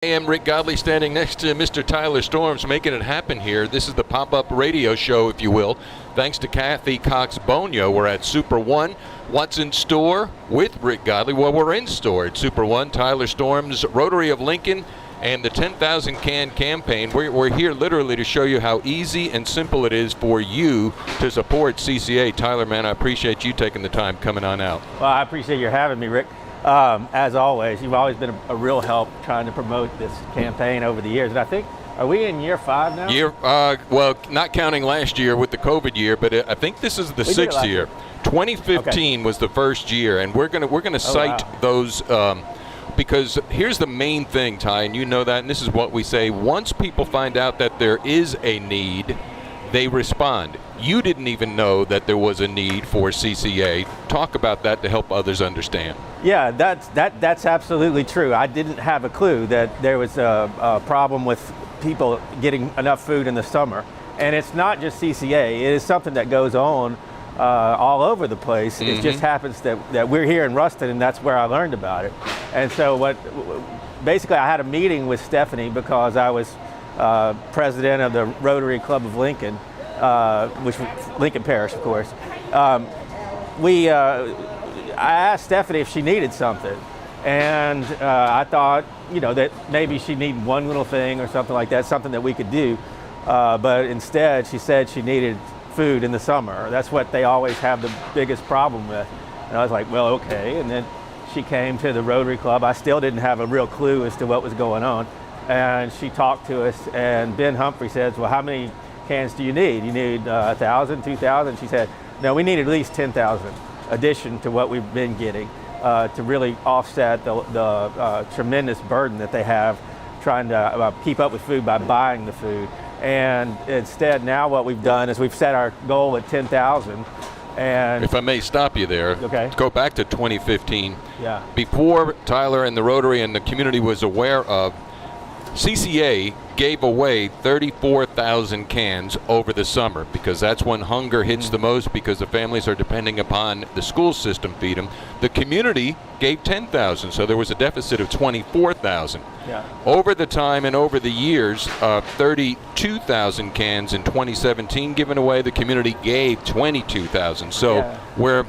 I am Rick Godley, standing next to Mr. Tyler Storms, making it happen here. This is the pop-up radio show, if you will. Thanks to Kathy Cox-Bonio, we're at Super One. What's in store with Rick Godley? Well, we're in store at Super One. Tyler Storms, Rotary of Lincoln, and the 10,000 can campaign. We're here literally to show you how easy and simple it is for you to support CCA. Tyler, man, I appreciate you taking the time coming on out. Well, I appreciate you having me, Rick. As always, you've always been a real help trying to promote this campaign over the years. And I think, are we in year 5 now? Well, not counting last year with the COVID year, but I think this is the 6th year. 2015 was the first year, and we're gonna cite those because here's the main thing, Ty, and you know that, and this is what we say: once people find out that there is a need, they respond. You didn't even know that there was a need for CCA. Talk about that to help others understand. Yeah, that's absolutely true. I didn't have a clue that there was a problem with people getting enough food in the summer. And it's not just CCA. It is something that goes on all over the place. It just happens that we're here in Ruston, and that's where I learned about it. And so basically I had a meeting with Stephanie because I was president of the Rotary Club of Lincoln, which Lincoln Parish, of course. I asked Stephanie if she needed something, and I thought, that maybe she needed one little thing or something like that, something that we could do. But instead, she said she needed food in the summer. That's what they always have the biggest problem with. And I was like, well, okay. And then she came to the Rotary Club. I still didn't have a real clue as to what was going on. And she talked to us, and Ben Humphrey says, well, how many cans do you need? You need 1,000, 2,000? She said, no, we need at least 10,000 addition to what we've been getting to really offset the tremendous burden that they have trying to keep up with food by buying the food. And instead, now what we've done is we've set our goal at 10,000. And if I may stop you there, okay. Go back to 2015. Yeah. Before Tyler and the Rotary and the community was aware of, CCA gave away 34,000 cans over the summer because that's when hunger hits the most, because the families are depending upon the school system feed them. The community gave 10,000, so there was a deficit of 24,000. Yeah. Over the time and over the years, 32,000 cans in 2017 given away. The community gave 22,000. So where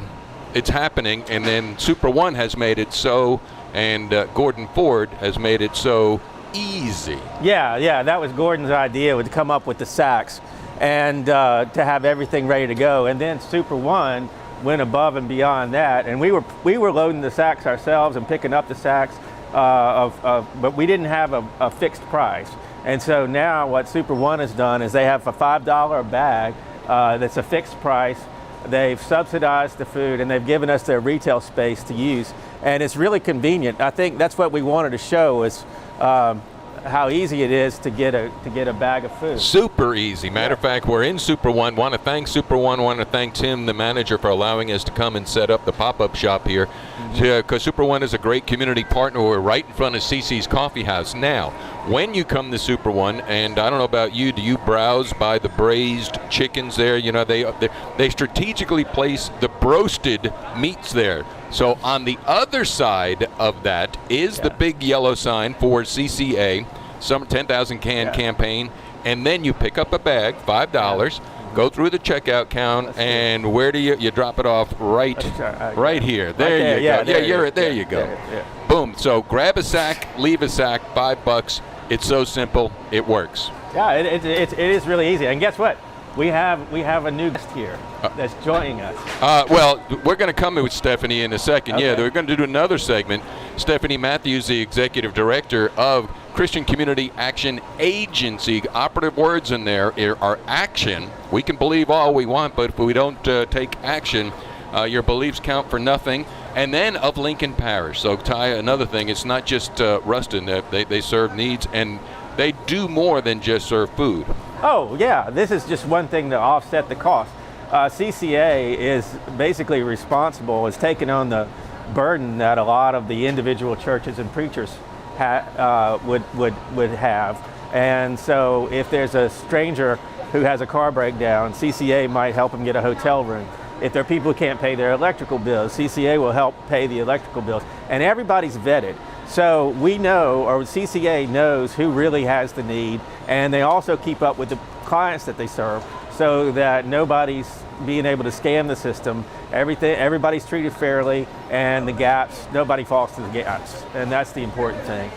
it's happening, and then Super One has made it so, and Gordon Ford has made it so easy. Yeah, that was Gordon's idea, to come up with the sacks and to have everything ready to go. And then Super One went above and beyond that, and we were loading the sacks ourselves and picking up the sacks, but we didn't have a fixed price. And so now what Super One has done is they have a $5 a bag that's a fixed price. They've subsidized the food, and they've given us their retail space to use, and it's really convenient. I think that's what we wanted to show is how easy it is to get a bag of food. Super easy. Matter of fact, we're in Super One. Want to thank Super One. Want to thank Tim, the manager, for allowing us to come and set up the pop-up shop here. Because Super One is a great community partner. We're right in front of CC's Coffee House. Now, when you come to Super One, and I don't know about you, do you browse by the braised chickens there? They strategically place the broasted meats there. So on the other side of that is the big yellow sign for CCA, some 10,000 can campaign, and then you pick up a bag, $5, go through the checkout count, and where do you drop it off? Right here. There you go. There you go. Boom. So grab a sack, leave a sack, $5. It's so simple. It works. Yeah, it is really easy. And guess what? We have a new guest here that's joining us. Well, we're going to come with Stephanie in a second. Okay. Yeah, we're going to do another segment. Stephanie Matthews, the executive director of Christian Community Action Agency. Operative words in there are action. We can believe all we want, but if we don't take action, your beliefs count for nothing. And then of Lincoln Parish. So, Ty, another thing, it's not just Ruston. They serve needs, and they do more than just serve food. Oh, yeah. This is just one thing to offset the cost. CCA is basically responsible, is taking on the burden that a lot of the individual churches and preachers would have. And so if there's a stranger who has a car breakdown, CCA might help them get a hotel room. If there are people who can't pay their electrical bills, CCA will help pay the electrical bills. And everybody's vetted. So we know, or CCA knows, who really has the need, and they also keep up with the clients that they serve so that nobody's being able to scam the system. Everybody's treated fairly, and the gaps, nobody falls to the gaps, and that's the important thing.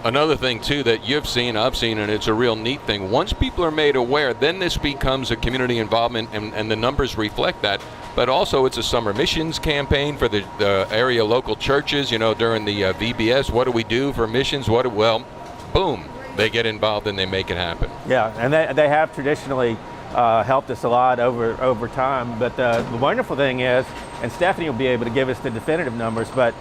Another thing too that you've seen, I've seen, and it's a real neat thing. Once people are made aware, then this becomes a community involvement, and the numbers reflect that. But also, it's a summer missions campaign for the area local churches. You know, during the VBS, what do we do for missions? Well, boom, they get involved and they make it happen. Yeah, and they have traditionally helped us a lot over time. But the wonderful thing is, and Stephanie will be able to give us the definitive numbers, but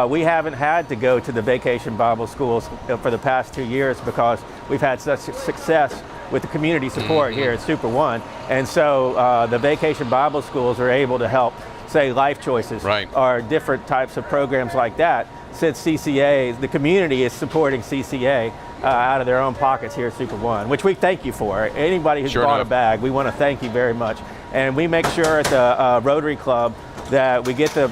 we haven't had to go to the vacation Bible schools for the past 2 years because we've had such success with the community support here at Super One. And so the vacation Bible schools are able to help, say, Life Choices, right, or different types of programs like that, since CCA, the community is supporting CCA out of their own pockets here at Super One, which we thank you for. Anybody who's bought a bag, we want to thank you very much. And we make sure at the Rotary Club that we get the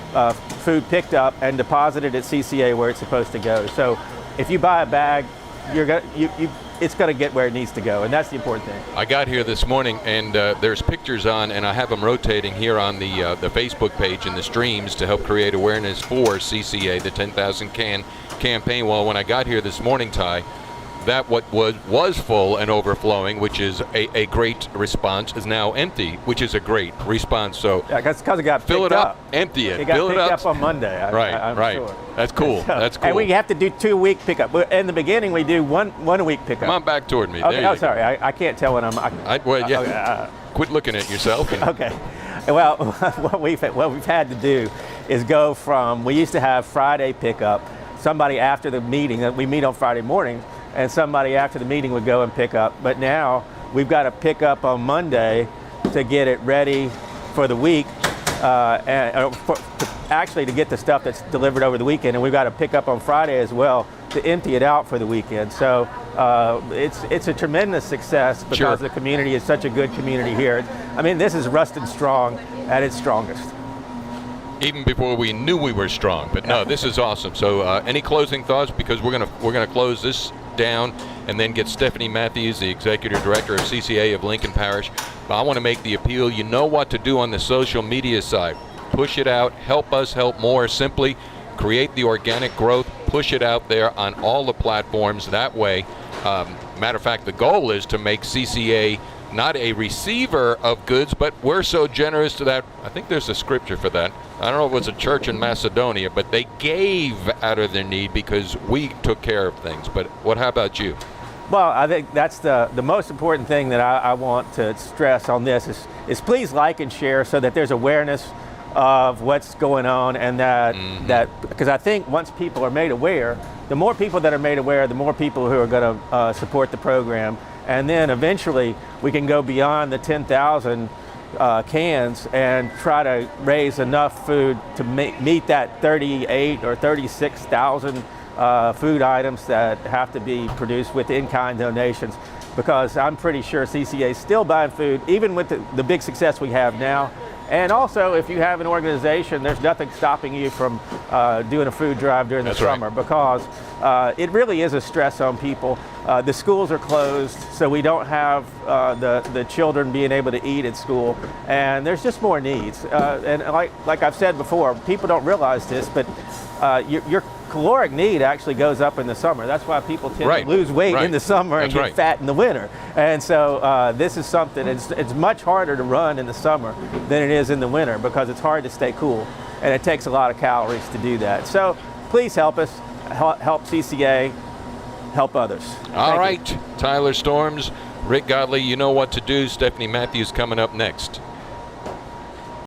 food picked up and deposited at CCA where it's supposed to go. So if you buy a bag, it's going to get where it needs to go, and that's the important thing. I got here this morning, and there's pictures on, and I have them rotating here on the Facebook page and the streams to help create awareness for CCA, the 10,000 can campaign. Well, when I got here this morning, Ty, that what was full and overflowing, which is a great response, is now empty, which is a great response. So yeah, that's because it got fill picked it up, empty it, it got fill picked it up on Monday. I'm right. Sure. That's cool. So, that's cool. And we have to do 2-week pickup. In the beginning, we do one a week pickup. Come on back toward me. Okay. Sorry, I can't tell when I'm. Quit looking at yourself. Okay. Well, what we've had to do is go from, we used to have Friday pickup. Somebody after the meeting, we meet on Friday morning, and somebody after the meeting would go and pick up. But now we've got to pick up on Monday to get it ready for the week, actually to get the stuff that's delivered over the weekend, and we've got to pick up on Friday as well to empty it out for the weekend. So it's a tremendous success because the community is such a good community here. I mean, this is Ruston strong at its strongest. Even before we knew we were strong, but no, this is awesome. So any closing thoughts, because we're gonna close this down and then get Stephanie Matthews, the Executive Director of CCA of Lincoln Parish. But I want to make the appeal. You know what to do on the social media side. Push it out, help us help more. Simply create the organic growth, push it out there on all the platforms. That way, matter of fact, the goal is to make CCA not a receiver of goods, but we're so generous to that. I think there's a scripture for that. I don't know if it was a church in Macedonia, but they gave out of their need because we took care of things. But how about you? Well, I think that's the most important thing that I want to stress on this is please like and share so that there's awareness of what's going on, and that because I think once people are made aware, the more people that are made aware, the more people who are going to support the program, and then eventually we can go beyond the 10,000 cans and try to raise enough food to meet that 38 or 36,000 food items that have to be produced with in-kind donations, because I'm pretty sure CCA is still buying food, even with the big success we have now. And also, if you have an organization, there's nothing stopping you from doing a food drive during the summer, because it really is a stress on people. The schools are closed, so we don't have the children being able to eat at school, and there's just more needs. And like I've said before, people don't realize this, but your caloric need actually goes up in the summer. That's why people tend to lose weight in the summer and get fat in the winter. And so this is something, it's much harder to run in the summer than it is in the winter, because it's hard to stay cool, and it takes a lot of calories to do that. So please help us, help CCA, help others. All right, Tyler Storms, Rick Godley, you know what to do. Stephanie Matthews coming up next.